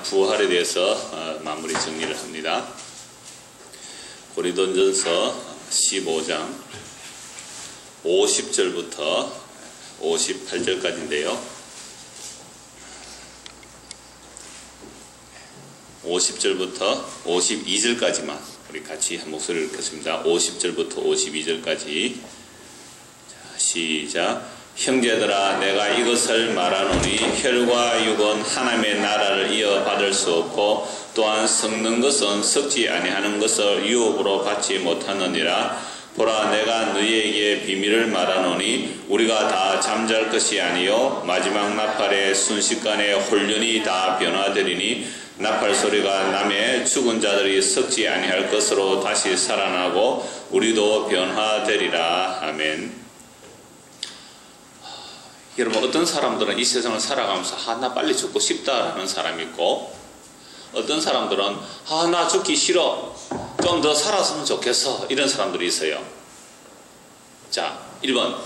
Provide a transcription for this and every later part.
부활에 대해서 마무리 정리를 합니다. 고린도전서 15장 50절부터 58절까지인데요. 50절부터 52절까지만 우리 같이 한 목소리를 읽겠습니다. 50절부터 52절까지. 자, 시작. 형제들아, 내가 이것을 말하노니 혈과 육은 하나님의 나라를 이어받을 수 없고 또한 썩는 것은 썩지 아니하는 것을 유업으로 받지 못하느니라. 보라, 내가 너희에게 비밀을 말하노니 우리가 다 잠잘 것이 아니요 마지막 나팔의 순식간에 홀연히 다 변화되리니 나팔 소리가 나매 죽은 자들이 썩지 아니할 것으로 다시 살아나고 우리도 변화되리라. 아멘. 여러분, 어떤 사람들은 이 세상을 살아가면서 나 빨리 죽고 싶다라는 사람이 있고, 어떤 사람들은 나 죽기 싫어, 좀 더 살았으면 좋겠어, 이런 사람들이 있어요. 자, 1번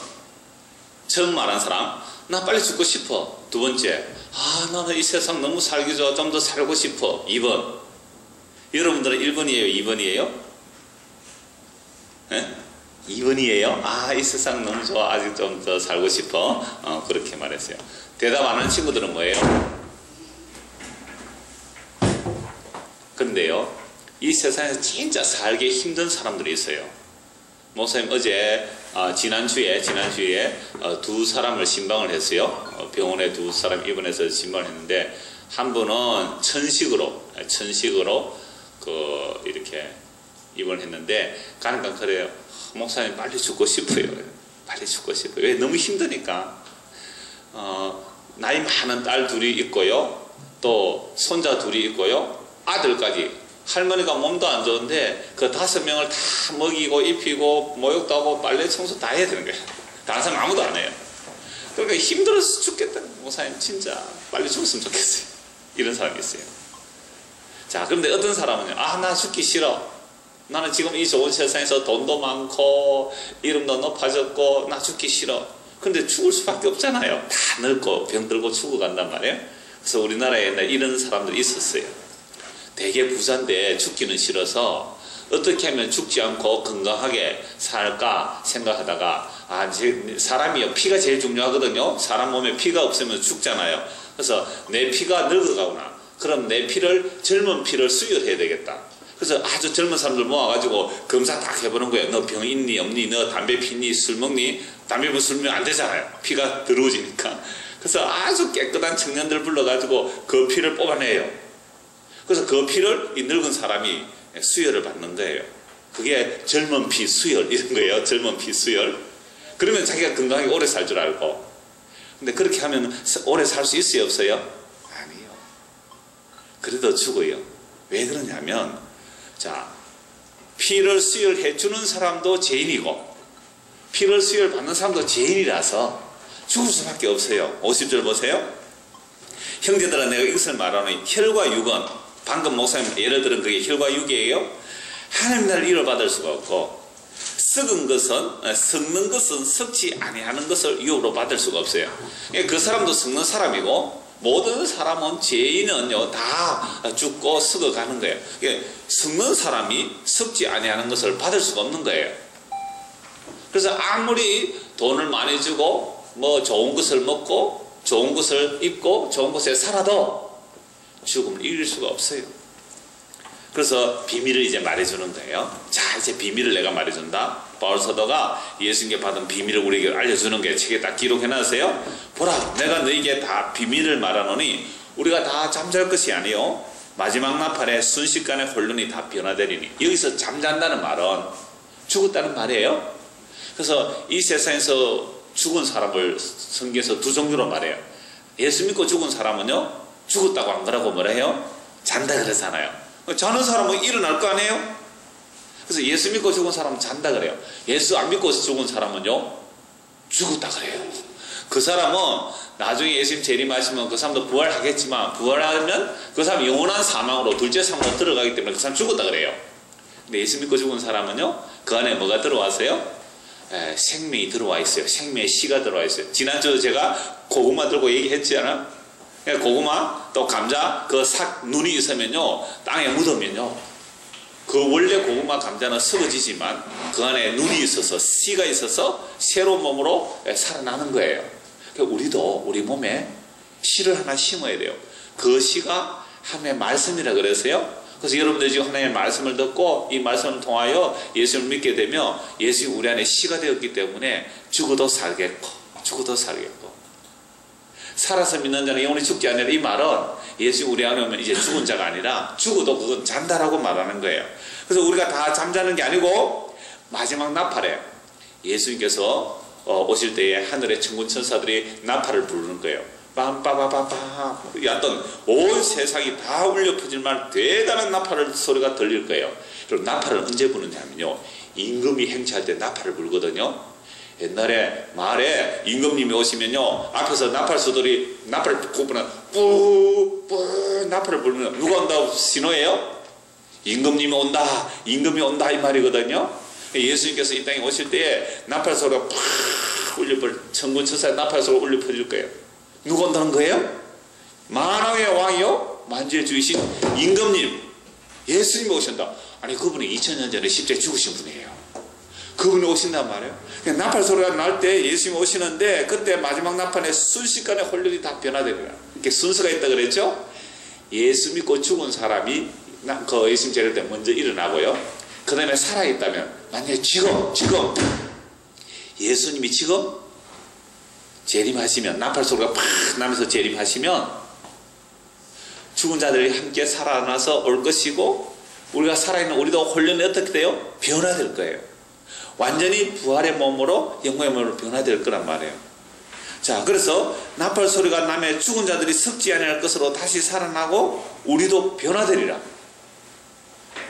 처음 말한 사람, 나 빨리 죽고 싶어. 두 번째, 나는 이 세상 너무 살기 좋아, 좀 더 살고 싶어. 2번. 여러분들은 1번이에요, 2번이에요? 네? 2번이에요? 이 세상 너무 좋아, 아직 좀 더 살고 싶어. 그렇게 말했어요. 대답 안 하는 친구들은 뭐예요? 근데요, 이 세상에서 진짜 살기 힘든 사람들이 있어요. 목사님 어제 지난주에 두 사람을 신방을 했어요. 병원에 두 사람 입원해서 신방을 했는데, 한 분은 천식으로 이렇게 입원을 했는데, 가니까 그래요. 목사님 빨리 죽고 싶어요. 빨리 죽고 싶어요. 왜? 너무 힘드니까. 나이 많은 딸 둘이 있고요, 또 손자 둘이 있고요, 아들까지. 할머니가 몸도 안 좋은데 그 5명을 다 먹이고 입히고 모욕도 하고 빨래 청소 다 해야 되는 거예요. 다른 사람 아무도 안 해요. 그러니까 힘들어서 죽겠다. 목사님 진짜 빨리 죽었으면 좋겠어요. 이런 사람이 있어요. 자, 그런데 어떤 사람은요, 나 죽기 싫어. 나는 지금 이 좋은 세상에서 돈도 많고 이름도 높아졌고 나 죽기 싫어. 근데 죽을 수밖에 없잖아요. 다 늙고 병들고 죽어간단 말이에요. 그래서 우리나라에 옛날에 이런 사람들이 있었어요. 되게 부자인데 죽기는 싫어서 어떻게 하면 죽지 않고 건강하게 살까 생각하다가, 사람이요, 피가 제일 중요하거든요. 사람 몸에 피가 없으면 죽잖아요. 그래서 내 피가 늙어가구나. 그럼 내 피를, 젊은 피를 수혈해야 되겠다. 그래서 아주 젊은 사람들 모아가지고 검사 딱 해보는 거예요. 너 병 있니 없니? 너 담배 피니? 술 먹니? 담배 물 술 먹으면 안 되잖아요. 피가 더러워지니까. 그래서 아주 깨끗한 청년들 불러가지고 그 피를 뽑아내요. 그래서 그 피를 이 늙은 사람이 수혈을 받는 거예요. 그게 젊은 피 수혈 이런 거예요. 젊은 피 수혈. 그러면 자기가 건강하게 오래 살 줄 알고. 근데 그렇게 하면 오래 살 수 있어요, 없어요? 아니요. 그래도 죽어요. 왜 그러냐면, 자, 피를 수혈해 주는 사람도 죄인이고 피를 수혈 받는 사람도 죄인이라서 죽을 수밖에 없어요. 50절 보세요. 형제들아, 내가 이것을 말하노니 혈과 육은, 방금 목사님 예를 들은 그게 혈과 육이에요. 하나님 나라를 이어받을 수가 없고, 썩는 것은 썩지 아니하는 것을 유업으로 받을 수가 없어요. 그 사람도 썩는 사람이고 모든 사람은, 죄인은요, 다 죽고 썩어가는 거예요. 썩는 사람이 썩지 아니하는 것을 받을 수가 없는 거예요. 그래서 아무리 돈을 많이 주고 뭐 좋은 것을 먹고 좋은 것을 입고 좋은 곳에 살아도 죽음을 이길 수가 없어요. 그래서 비밀을 이제 말해주는 거예요. 자, 이제 비밀을 내가 말해준다. 바울 사도가 예수님께 받은 비밀을 우리에게 알려주는 게 책에 딱 기록해놨어요. 보라, 내가 너에게 다 비밀을 말하노니 우리가 다 잠잘 것이 아니요 마지막 나팔에 순식간에 홀연히 다 변화되리니. 여기서 잠잔다는 말은 죽었다는 말이에요. 그래서 이 세상에서 죽은 사람을 성경에서 두 종류로 말해요. 예수 믿고 죽은 사람은요, 죽었다고 안 그러고 뭐라 해요? 잔다 그러잖아요. 자는 사람은 일어날 거 아니에요? 그래서 예수 믿고 죽은 사람은 잔다 그래요. 예수 안 믿고 죽은 사람은요, 죽었다 그래요. 그 사람은 나중에 예수님 재림하시면 그 사람도 부활하겠지만, 부활하면 그 사람 영원한 사망으로, 둘째 사망으로 들어가기 때문에 그 사람 죽었다 그래요. 근데 예수 믿고 죽은 사람은요, 그 안에 뭐가 들어왔어요? 생명이 들어와 있어요. 생명의 씨가 들어와 있어요. 지난주 제가 고구마 들고 얘기했지 않아? 고구마 또 감자 그 눈이 있으면요 땅에 묻으면요 그 원래 고구마 감자는 썩어지지만 그 안에 눈이 있어서 씨가 있어서 새로운 몸으로 살아나는 거예요. 우리도 우리 몸에 씨를 하나 심어야 돼요. 그 씨가 하나님의 말씀이라 그래서요. 그래서 여러분들 지금 하나님의 말씀을 듣고 이 말씀을 통하여 예수를 믿게 되면 예수님이 우리 안에 씨가 되었기 때문에 죽어도 살겠고 죽어도 살겠고 살아서 믿는 자는 영원히 죽지 않으리라. 이 말은 예수 우리 안에 오면 이제 죽은 자가 아니라 죽어도 그건 잔다라고 말하는 거예요. 그래서 우리가 다 잠자는 게 아니고 마지막 나팔에 예수님께서 오실 때에 하늘의 천군 천사들이 나팔을 부르는 거예요. 빰빠바바바 어떤 온 세상이 다 울려 퍼질 만 대단한 나팔 소리가 들릴 거예요. 그리고 나팔을 언제 부르냐 하면요 임금이 행차할 때 나팔을 불거든요. 옛날에 마을에 임금님이 오시면요 앞에서 나팔수들이 나팔을 부르면 뿌뿌 나팔을 부르면 누가 온다고 신호예요? 임금님이 온다 임금이 온다 이 말이거든요. 예수님께서 이 땅에 오실 때에 나팔 소리가 팍 울려 퍼질 천군 천사의 나팔 소리가 울려 퍼질 거예요. 누가 온다는 거예요? 만왕의 왕이요 만주의 주이신 임금님 예수님이 오신다. 아니 그분이 2000년 전에 십자가에 죽으신 분이에요. 그분이 오신단 말이에요. 나팔 소리가 날 때 예수님이 오시는데 그때 마지막 나팔에 순식간에 홀령이 다 변화됩니다. 이렇게 순서가 있다 그랬죠? 예수 믿고 죽은 사람이 그 예수님 재릴 때 먼저 일어나고요. 그 다음에 살아있다면 만약에 지금 예수님이 지금 재림하시면 나팔 소리가 팍 나면서 재림하시면 죽은 자들이 함께 살아나서 올 것이고 우리가 살아있는 우리도 혼련이 어떻게 돼요? 변화될 거예요. 완전히 부활의 몸으로 영광의 몸으로 변화될 거란 말이에요. 자, 그래서 나팔 소리가 나면 죽은 자들이 썩지 아니할 것으로 다시 살아나고 우리도 변화되리라.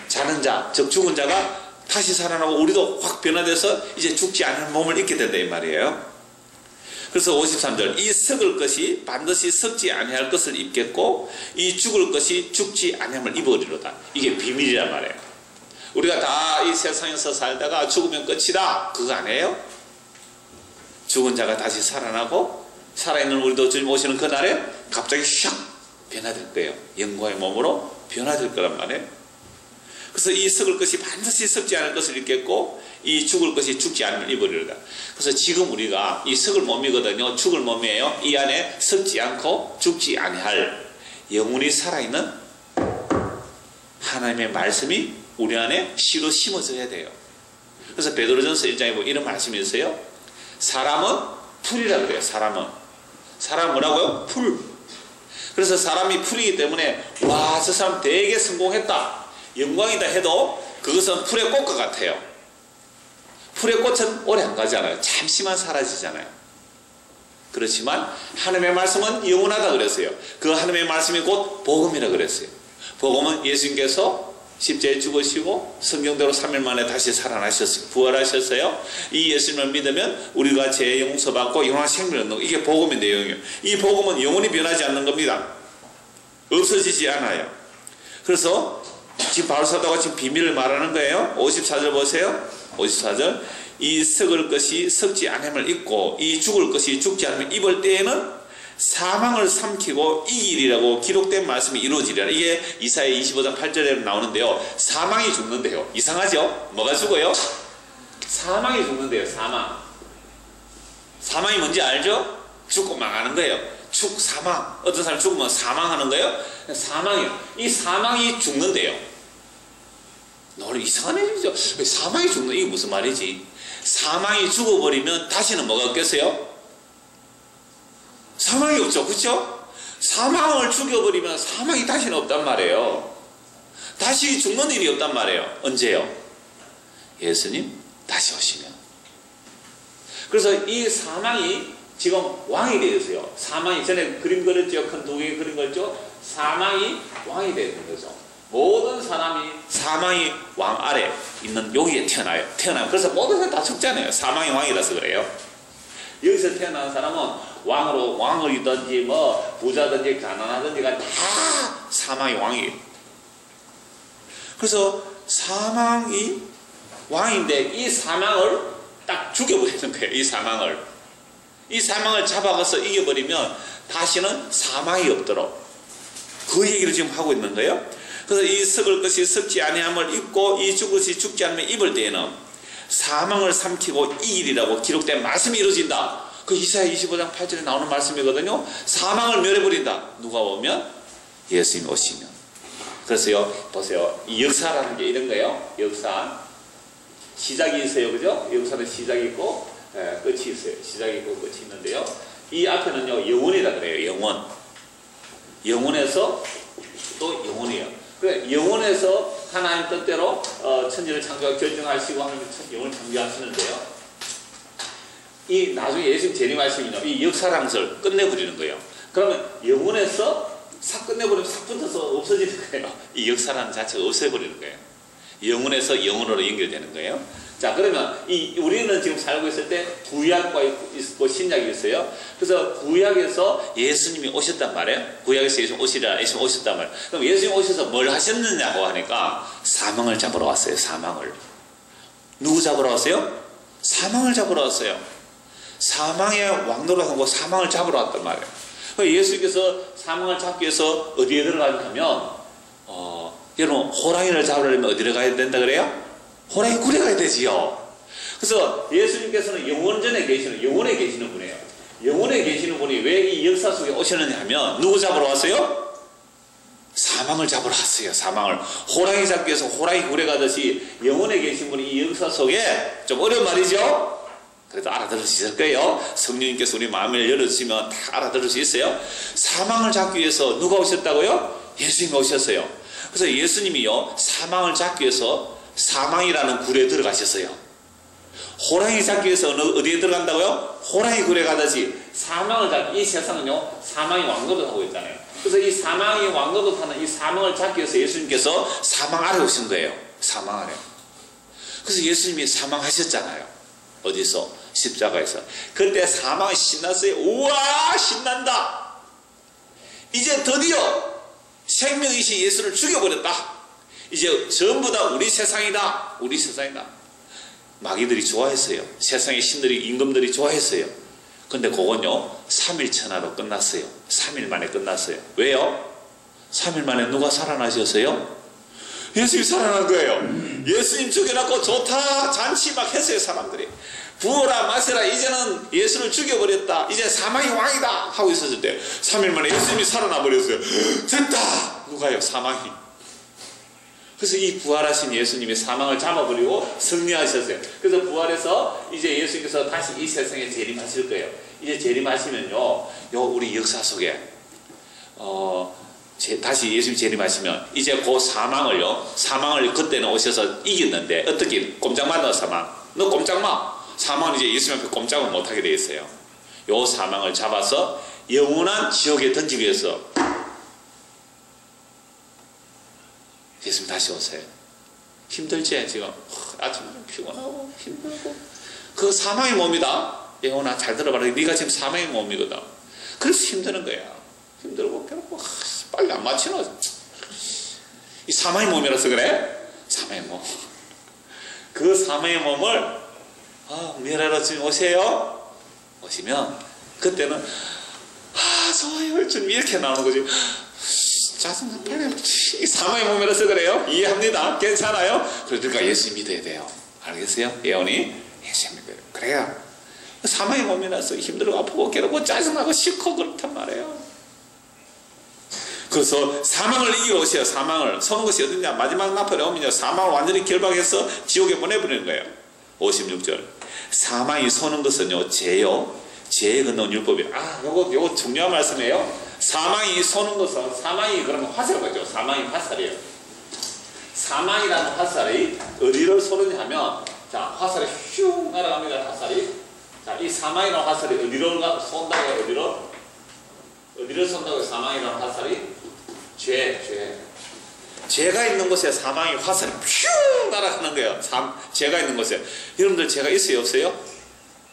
자는 자, 즉 죽은 자가 다시 살아나고 우리도 확 변화돼서 이제 죽지 않을 몸을 입게 된다 이 말이에요. 그래서 53절 이 썩을 것이 반드시 썩지 아니할 것을 입겠고 이 죽을 것이 죽지 아니함을 입으리로다. 이게 비밀이란 말이에요. 우리가 다 이 세상에서 살다가 죽으면 끝이다 그거 아니에요? 죽은 자가 다시 살아나고 살아있는 우리도 주님 오시는 그날에 갑자기 샥 변화될 거예요. 영광의 몸으로 변화될 거란 말이에요. 그래서 이 썩을 것이 반드시 썩지 않을 것을 입겠고 이 죽을 것이 죽지 않음을 입으리로다. 그래서 지금 우리가 이 썩을 몸이거든요. 죽을 몸이에요. 이 안에 썩지 않고 죽지 아니할 영원히 살아있는 하나님의 말씀이 우리 안에 씨로 심어져야 돼요. 그래서 베드로전서 1장에 보면 이런 말씀이 있어요. 사람은 풀이라 그래요. 사람은 뭐라고요? 풀. 그래서 사람이 풀이기 때문에 와, 저 사람 되게 성공했다 영광이다 해도 그것은 풀의 꽃과 같아요. 풀의 꽃은 오래 안 가잖아요. 잠시만 사라지잖아요. 그렇지만 하나님의 말씀은 영원하다 그랬어요. 그 하나님의 말씀이 곧 복음이라 그랬어요. 복음은 예수님께서 십자가에 죽으시고 성경대로 3일 만에 다시 살아나셨어요. 부활하셨어요. 이 예수님을 믿으면 우리가 죄 용서받고 영원한 생명을 얻는 거. 이게 복음의 내용이에요. 이 복음은 영원히 변하지 않는 겁니다. 없어지지 않아요. 그래서 지금 바울사도가 지금 비밀을 말하는 거예요. 54절 보세요. 54절 이 썩을 것이 썩지 않음을 입고 이 죽을 것이 죽지 않음을 입을 때에는 사망을 삼키고 이기리라고 기록된 말씀이 이루어지리라. 이게 이사야 25장 8절에 나오는데요. 사망이 죽는데요. 이상하죠? 뭐가 죽어요? 사망이 죽는데요. 사망이 뭔지 알죠? 죽고 망하는 거예요. 사망. 어떤 사람 죽으면 사망하는 거예요? 사망이요. 이 사망이 죽는데요. 너를 이상한 일이죠. 사망이 죽는 이게 무슨 말이지? 사망이 죽어버리면 다시는 뭐가 없겠어요? 사망이 없죠. 그렇죠? 사망을 죽여버리면 사망이 다시는 없단 말이에요. 다시 죽는 일이 없단 말이에요. 언제요? 예수님 다시 오시면. 그래서 이 사망이 지금 왕이 되었어요. 사망이 전에 그림 그렸죠. 큰 두 개 그림 그렸죠. 사망이 왕이 되는 거죠. 모든 사람이 사망이 왕 아래 있는 여기에 태어나요. 그래서 모든 사람 다 죽잖아요. 사망이 왕이라서 그래요. 여기서 태어난 사람은 왕이든지 뭐 부자든지 가난하든지가 다 사망이 왕이에요. 그래서 사망이 왕인데 이 사망을 딱 죽여버리는 거예요. 이 사망을. 이 사망을 잡아가서 이겨버리면 다시는 사망이 없도록 그 얘기를 지금 하고 있는 거예요. 그래서 이 썩을 것이 썩지 아니함을 입고 이 죽을 것이 죽지 않으면 입을 때에는 사망을 삼키고 이기리라고 기록된 말씀이 이루어진다. 그 이사야 25장 8절에 나오는 말씀이거든요. 사망을 멸해버린다. 누가 오면? 예수님이 오시면. 그래서요, 보세요. 이 역사라는 게 이런 거예요. 역사. 시작이 있어요. 그죠? 역사는 시작이 있고, 끝이 있어요. 시작이 있고, 끝이 있는데요. 이 앞에는요, 영원이라 그래요. 영원. 영원에서 또 영원이에요. 그래, 영원에서 하나님 뜻대로 천지를 창조하고 결정하시고 하는 영원을 창조하시는데요. 이 나중에 예수님 재림하시면요, 이 역사라는 것을 끝내버리는 거예요. 그러면 영원에서 싹 끝내버리면 싹 붙어서 없어지는 거예요. 이 역사라는 자체가 없애버리는 거예요. 영원에서 영원으로 연결되는 거예요. 자, 그러면 우리는 지금 살고 있을 때 구약과 있고 신약이 있어요. 그래서 구약에서 예수님이 오셨단 말이에요. 구약에서 예수님 오셨단 말이에요. 그럼 예수님 오셔서 뭘 하셨느냐고 하니까 사망을 잡으러 왔어요. 사망을. 누구 잡으러 왔어요? 사망을 잡으러 왔어요. 사망의 왕노릇하고 사망을 잡으러 왔단 말이에요. 예수님께서 사망을 잡기 위해서 어디에 들어가냐면 여러분 호랑이를 잡으려면 어디로 가야 된다 그래요? 호랑이 굴에 가야 되지요. 그래서 예수님께서는 영원전에 계시는, 영원에 계시는 분이에요. 영원에 계시는 분이 왜 이 역사 속에 오셨느냐 하면 누구 잡으러 왔어요? 사망을 잡으러 왔어요. 사망을. 호랑이 잡기 위해서 호랑이 굴에 가듯이 영원에 계신 분이 이 역사 속에, 좀 어려운 말이죠? 그래도 알아들을 수 있을 거예요. 성령님께서 우리 마음을 열어주시면 다 알아들을 수 있어요. 사망을 잡기 위해서 누가 오셨다고요? 예수님이 오셨어요. 그래서 예수님이요, 사망을 잡기 위해서 사망이라는 굴에 들어가셨어요. 호랑이 잡기 위해서 어디에 들어간다고요? 호랑이 굴에 가듯이 사망을 잡기, 이 세상은요, 사망이 왕노릇하고 있잖아요. 그래서 이 사망이 왕노릇하는 이 사망을 잡기 위해서 예수님께서 사망 아래 오신 거예요. 사망 아래. 그래서 예수님이 사망하셨잖아요. 어디서? 십자가에서. 그때 사망이 신났어요. 우와, 신난다. 이제 드디어 생명이신 예수를 죽여버렸다. 이제 전부 다 우리 세상이다. 우리 세상이다. 마귀들이 좋아했어요. 세상의 신들이, 임금들이 좋아했어요. 근데 그건요, 3일 천하로 끝났어요. 3일 만에 끝났어요. 왜요? 3일 만에 누가 살아나셨어요? 예수님이 살아난 거예요. 예수님 죽여놓고 좋다 잔치 막 했어요. 사람들이 부어라 마셔라, 이제는 예수를 죽여버렸다, 이제 사망이 왕이다 하고 있었을 때 3일 만에 예수님이 살아나 버렸어요. 됐다. 누가요? 사망이. 그래서 이 부활하신 예수님이 사망을 잡아버리고 승리하셨어요. 그래서 부활해서 이제 예수님께서 다시 이 세상에 재림하실 거예요. 이제 재림하시면요, 우리 역사 속에 다시 예수님 재림하시면 이제 그 사망을 그때는 오셔서 이겼는데, 어떻게? 꼼짝마 너 사망, 너 꼼짝마. 사망은 이제 예수님 앞에 꼼짝을 못하게 되어 있어요. 요 사망을 잡아서 영원한 지옥에 던지기 위해서 예수님 다시 오세요. 힘들지? 지금 아침에 피곤하고 힘들고 그 사망의 몸이다. 영원아 잘 들어봐라. 네가 지금 사망의 몸이거든. 그래서 힘드는 거야. 힘들고 괴롭고 빨리 안 맞추나. 이 사망의 몸이라서 그래. 사망의 몸. 그 사망의 몸을 멸하러 지금 오세요. 오시면 그때는 좋아요 좀 이렇게 나오는 거지. 짜증나. 이 사망의 몸이라서 그래요. 이해합니다. 괜찮아요. 그러니까 예수 믿어야 돼요. 알겠어요? 예언이 예수 믿어요. 그래야 사망의 몸이라서 힘들고 아프고 괴롭고 짜증나고 싫고 그렇단 말이에요. 그래서 사망을 이기러 오세요. 사망을 서는 것이 어디냐? 마지막 나팔에 오면요, 사망을 완전히 결박해서 지옥에 보내버리는 거예요. 56절. 사망이 서는 것은요, 죄요, 죄에 건너온 율법이에요. 요거 중요한 말씀이에요. 사망이 서는 것은, 사망이 그러면 화살이죠. 사망이 화살이에요. 사망이라는 화살이 어디를 쏘느냐 하면, 자, 화살이 슝 날아갑니다. 화살이. 자, 이 사망이라는 화살이 어디로 쏜다고요? 어디를 쏜다고요? 사망이라는 화살이? 죄가 있는 곳에 사망의 화살이 퓨 날아가는 거예요. 죄가 있는 곳에. 여러분들 죄가 있어요? 없어요?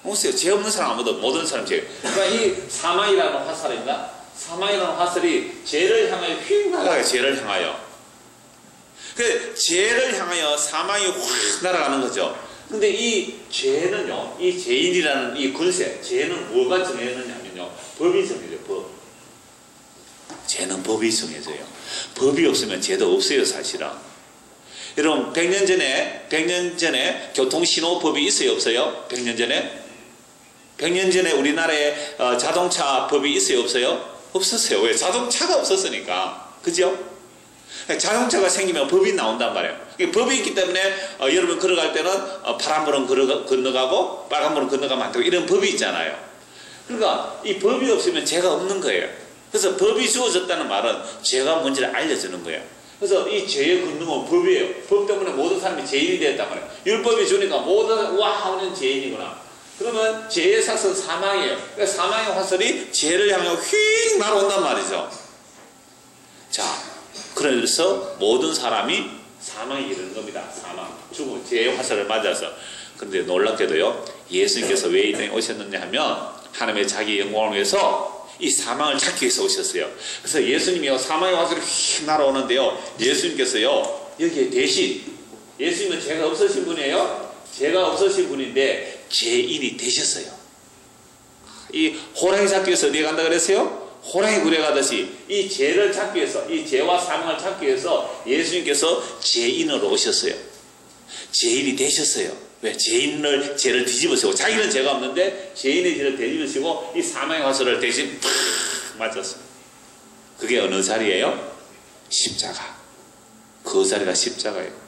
없어요. 죄 없는 사람 아무도, 모든 사람 죄. 그러니까 이 사망이라는 화살입니다. 사망이라는 화살이 죄를 향하여 휙 날아가요. 죄를 향하여. 그 죄를 향하여 사망이 확 날아가는 거죠. 근데 이 죄는요, 이 죄인이라는 이 권세, 죄는 뭐가 정해졌느냐면요, 법이 정해져요. 법. 죄는 법이 정해져요. 법이 없으면 죄도 없어요, 사실은. 여러분, 100년 전에 교통신호법이 있어요, 없어요? 100년 전에? 100년 전에 우리나라에 자동차 법이 있어요, 없어요? 없었어요. 왜? 자동차가 없었으니까. 그죠? 자동차가 생기면 법이 나온단 말이에요. 법이 있기 때문에 여러분 걸어갈 때는 파란불은 건너가고 빨간불은 건너가면 안 되고 이런 법이 있잖아요. 그러니까 이 법이 없으면 죄가 없는 거예요. 그래서 법이 주어졌다는 말은 죄가 뭔지를 알려주는 거예요. 그래서 이 죄의 근원은 법이에요. 법 때문에 모든 사람이 죄인이 되었단 말이에요. 율법이 주니까 모든 우리는 죄인이구나. 그러면 죄의 삭은 사망이에요. 그러니까 사망의 화살이 죄를 향해 휙 날아온단 말이죠. 자, 그래서 모든 사람이 사망에 이르는 겁니다. 사망, 죽음, 죄의 화살을 맞아서. 근데 놀랍게도요, 예수님께서 왜 이 땅에 오셨느냐 하면 하나님의 자기 영광을 위해서 이 사망을 찾기 위해서 오셨어요. 그래서 예수님이요, 사망의 화살이 휙 날아오는데요, 예수님께서요, 여기에 대신, 예수님은 죄가 없으신 분이에요. 죄가 없으신 분인데 죄인이 되셨어요. 이 호랑이 잡기 위해서 어디에 간다 그랬어요? 호랑이 굴에 가듯이 이 죄를 찾기 위해서, 이 죄와 사망을 찾기 위해서 예수님께서 죄인으로 오셨어요. 죄인이 되셨어요. 왜? 죄를 뒤집으시고, 자기는 죄가 없는데 죄인의 죄를 뒤집으시고 이 사망의 화살을 대신 팍 맞았어요. 그게 어느 자리예요? 십자가. 그 자리가 십자가예요.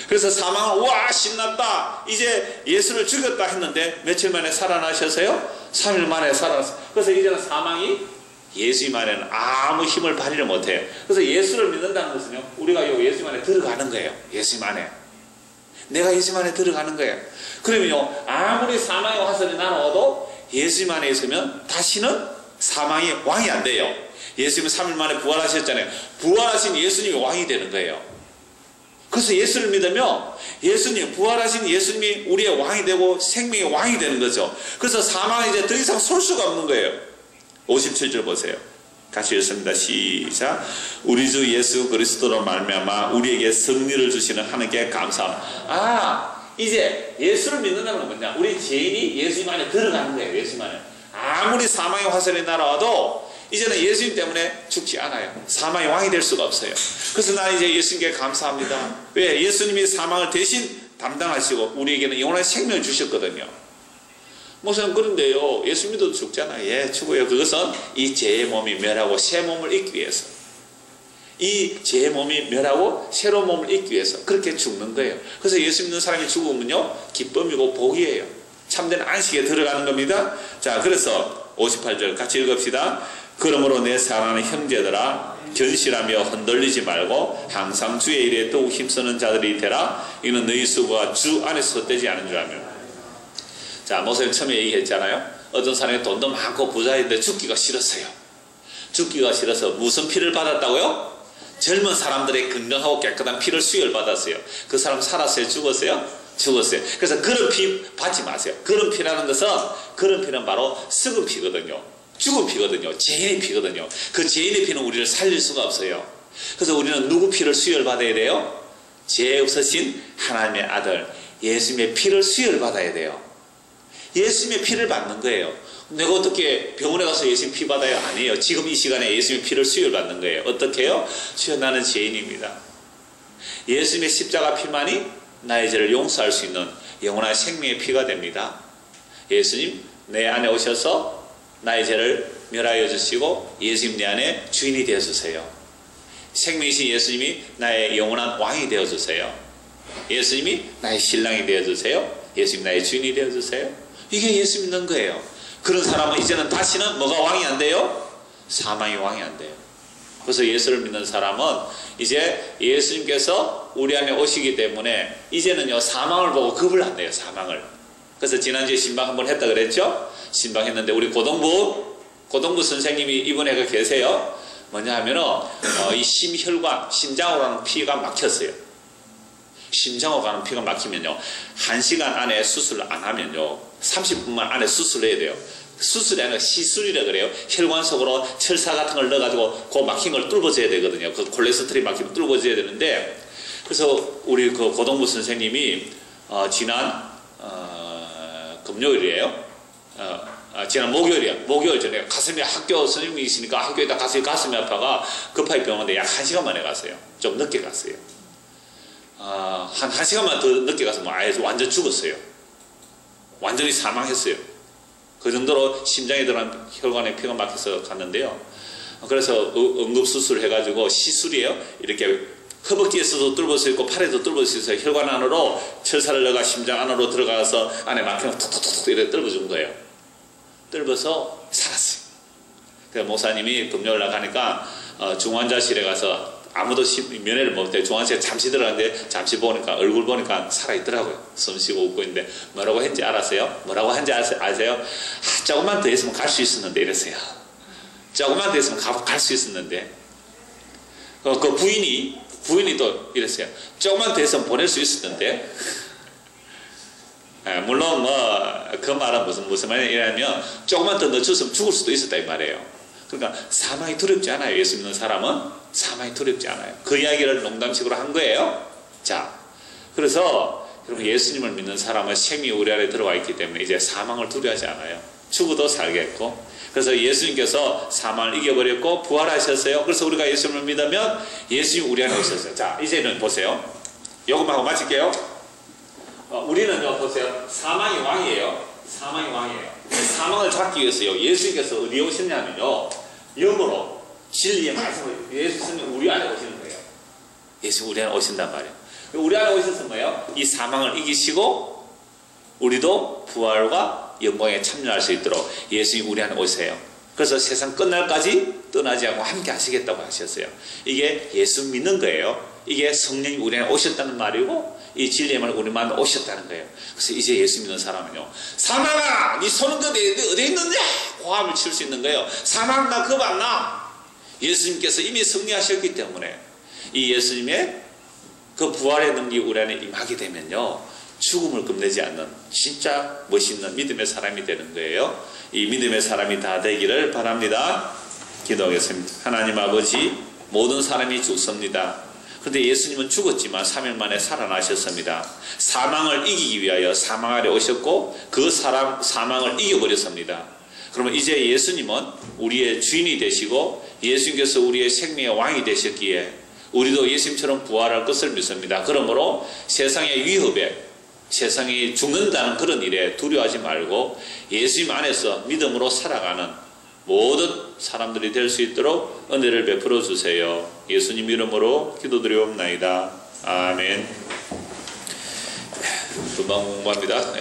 그래서 사망은 와 신났다, 이제 예수를 죽였다 했는데 며칠 만에 살아나셔서요, 3일 만에 살아났어요. 그래서 이제는 사망이 예수님 안에는 아무 힘을 발휘를 못해요. 그래서 예수를 믿는다는 것은요, 우리가 예수님 안에 들어가는 거예요. 예수님 안에. 내가 예수님 안에 들어가는 거예요. 그러면요, 아무리 사망의 화살이 날아와도 예수님 안에 있으면 다시는 사망이 왕이 안 돼요. 예수님은 3일 만에 부활하셨잖아요. 부활하신 예수님이 왕이 되는 거예요. 그래서 예수를 믿으면 예수님, 부활하신 예수님이 우리의 왕이 되고 생명의 왕이 되는 거죠. 그래서 사망이 이제 더 이상 설 수가 없는 거예요. 57절 보세요. 같이 읽습니다. 시작. 우리 주 예수 그리스도로 말미암아 우리에게 승리를 주시는 하나님께 감사합니다. 이제 예수를 믿는다는 건 뭐냐? 우리 죄인이 예수님 안에 들어가는 거예요. 예수님 안에. 아무리 사망의 화살이 날아와도 이제는 예수님 때문에 죽지 않아요. 사망의 왕이 될 수가 없어요. 그래서 나는 이제 예수님께 감사합니다. 왜? 예수님이 사망을 대신 담당하시고 우리에게는 영원한 생명을 주셨거든요. 목사님, 그런데요, 예수 믿어도 죽잖아요. 예, 죽어요. 그것은 이 죄의 몸이 멸하고 새 몸을 입기 위해서, 이 죄의 몸이 멸하고 새로운 몸을 입기 위해서 그렇게 죽는 거예요. 그래서 예수 믿는 사람이 죽으면요, 기쁨이고 복이에요. 참된 안식에 들어가는 겁니다. 자, 그래서 58절 같이 읽읍시다. 그러므로 내 사랑하는 형제들아, 견실하며 흔들리지 말고 항상 주의 일에 더욱 힘쓰는 자들이 되라. 이는 너희 수고가 주 안에서 헛되지 않은 줄 알며. 자, 목사님 처음에 얘기했잖아요. 어떤 사람이 돈도 많고 부자인데 죽기가 싫었어요. 죽기가 싫어서 무슨 피를 받았다고요? 젊은 사람들의 건강하고 깨끗한 피를 수혈받았어요. 그 사람 살았어요? 죽었어요? 죽었어요. 그래서 그런 피 받지 마세요. 그런 피라는 것은, 그런 피는 바로 썩은 피거든요. 죽은 피거든요. 죄인의 피거든요. 그 죄인의 피는 우리를 살릴 수가 없어요. 그래서 우리는 누구 피를 수혈받아야 돼요? 죄 없으신 하나님의 아들 예수님의 피를 수혈받아야 돼요. 예수님의 피를 받는 거예요. 내가 어떻게 병원에 가서 예수님 피 받아요? 아니에요. 지금 이 시간에 예수님의 피를 수혈받는 거예요. 어떻게 해요? 주여, 나는 죄인입니다. 예수님의 십자가 피만이 나의 죄를 용서할 수 있는 영원한 생명의 피가 됩니다. 예수님 내 안에 오셔서 나의 죄를 멸하여 주시고 예수님 내 안에 주인이 되어주세요. 생명이신 예수님이 나의 영원한 왕이 되어주세요. 예수님이 나의 신랑이 되어주세요. 예수님 나의 주인이 되어주세요. 이게 예수 믿는 거예요. 그런 사람은 이제는 다시는 뭐가 왕이 안 돼요? 사망이 왕이 안 돼요. 그래서 예수를 믿는 사람은 이제 예수님께서 우리 안에 오시기 때문에 이제는요, 사망을 보고 겁을 안 내요. 사망을. 그래서 지난주에 신방 한번 했다 그랬죠? 신방했는데 우리 고동부 선생님이 이번에 계세요. 뭐냐 하면은 이 심혈관, 심장으로 가는 피가 막혔어요. 심장으로 가는 피가 막히면요, 1시간 안에 수술을 안 하면요 30분만 안에 수술을 해야 돼요. 수술이 아니라 시술이라 그래요. 혈관 속으로 철사 같은 걸 넣어가지고 그 막힌 걸 뚫어줘야 되거든요. 그 콜레스테롤이 막히면 뚫어줘야 되는데, 그래서 우리 그 고동부 선생님이 지난 금요일이에요. 지난 목요일이야. 목요일 전에 가슴이 학교 선생님이시니까 학교에다 가슴이 아파가 급하게 병원에 약 1시간 만에 갔어요. 좀 늦게 갔어요. 한 1시간만 더 늦게 가서 뭐 아예 완전 죽었어요. 완전히 사망했어요. 그 정도로 심장에 들어간 혈관에 피가 막혀서 갔는데요. 그래서 응급수술 해가지고 시술이에요. 이렇게 허벅지에서도 뚫을 수 있고 팔에도 뚫을 수 있어요. 혈관 안으로 철사를 넣어가 심장 안으로 들어가서 안에 막히면 툭툭툭 이렇게 뚫어준 거예요. 뚫어서 살았어요. 그래서 목사님이 금요일 날 가니까 중환자실에 가서 아무도 면회를 못해. 중환자실에 잠시 들어갔는데 잠시 보니까 얼굴 보니까 살아있더라고요. 숨 쉬고 웃고 있는데 뭐라고 했는지 알았어요? 뭐라고 한지 아세요? 조금만 더 했으면 갈 수 있었는데 이랬어요. 조금만 더 했으면 갈 수 있었는데 그 부인이 또 이랬어요. 조금만 더 했으면 보낼 수 있었는데 물론 뭐 그 말은 무슨 말이냐면 조금만 더 늦췄으면 죽을 수도 있었다 이 말이에요. 그러니까 사망이 두렵지 않아요. 예수 믿는 사람은 사망이 두렵지 않아요. 그 이야기를 농담식으로 한 거예요. 자, 그래서 여러분 예수님을 믿는 사람은 생명이 우리 안에 들어와 있기 때문에 이제 사망을 두려워하지 않아요. 죽어도 살겠고. 그래서 예수님께서 사망을 이겨버렸고 부활하셨어요. 그래서 우리가 예수님을 믿으면 예수님 우리 안에 오셨어요. 자, 이제는 보세요. 요것만 하고 마칠게요. 우리는요, 보세요. 사망이 왕이에요. 사망이 왕이에요. 사망을 잡기 위해서요. 예수님께서 어디에 오셨냐면요. 영으로 진리의 말씀을 예수님 우리 안에 오시는 거예요. 예수 우리 안에 오신단 말이에요. 우리 안에 오셔서 뭐예요? 이 사망을 이기시고 우리도 부활과 영광에 참여할 수 있도록 예수님 우리 안에 오세요. 그래서 세상 끝날까지 떠나지 않고 함께 하시겠다고 하셨어요. 이게 예수 믿는 거예요. 이게 성령이 우리 안에 오셨다는 말이고 이 진리의 말 우리 마음에 오셨다는 거예요. 그래서 이제 예수 믿는 사람은요. 사망아 네 손은 어디 있느냐? 고함을 칠 수 있는 거예요. 사망 나 겁 안 나. 예수님께서 이미 승리하셨기 때문에 이 예수님의 그 부활의 능력이 우리 안에 임하게 되면요. 죽음을 겁내지 않는 진짜 멋있는 믿음의 사람이 되는 거예요. 이 믿음의 사람이 다 되기를 바랍니다. 기도하겠습니다. 하나님 아버지 모든 사람이 죽습니다. 그런데 예수님은 죽었지만 3일 만에 살아나셨습니다. 사망을 이기기 위하여 사망 아래 오셨고 그 사망을 이겨버렸습니다. 그러면 이제 예수님은 우리의 주인이 되시고 예수님께서 우리의 생명의 왕이 되셨기에 우리도 예수님처럼 부활할 것을 믿습니다. 그러므로 세상의 위협에 세상이 죽는다는 그런 일에 두려워하지 말고 예수님 안에서 믿음으로 살아가는 모든 사람들이 될 수 있도록 은혜를 베풀어 주세요. 예수님 이름으로 기도드리옵나이다. 아멘. 금방 공부합니다.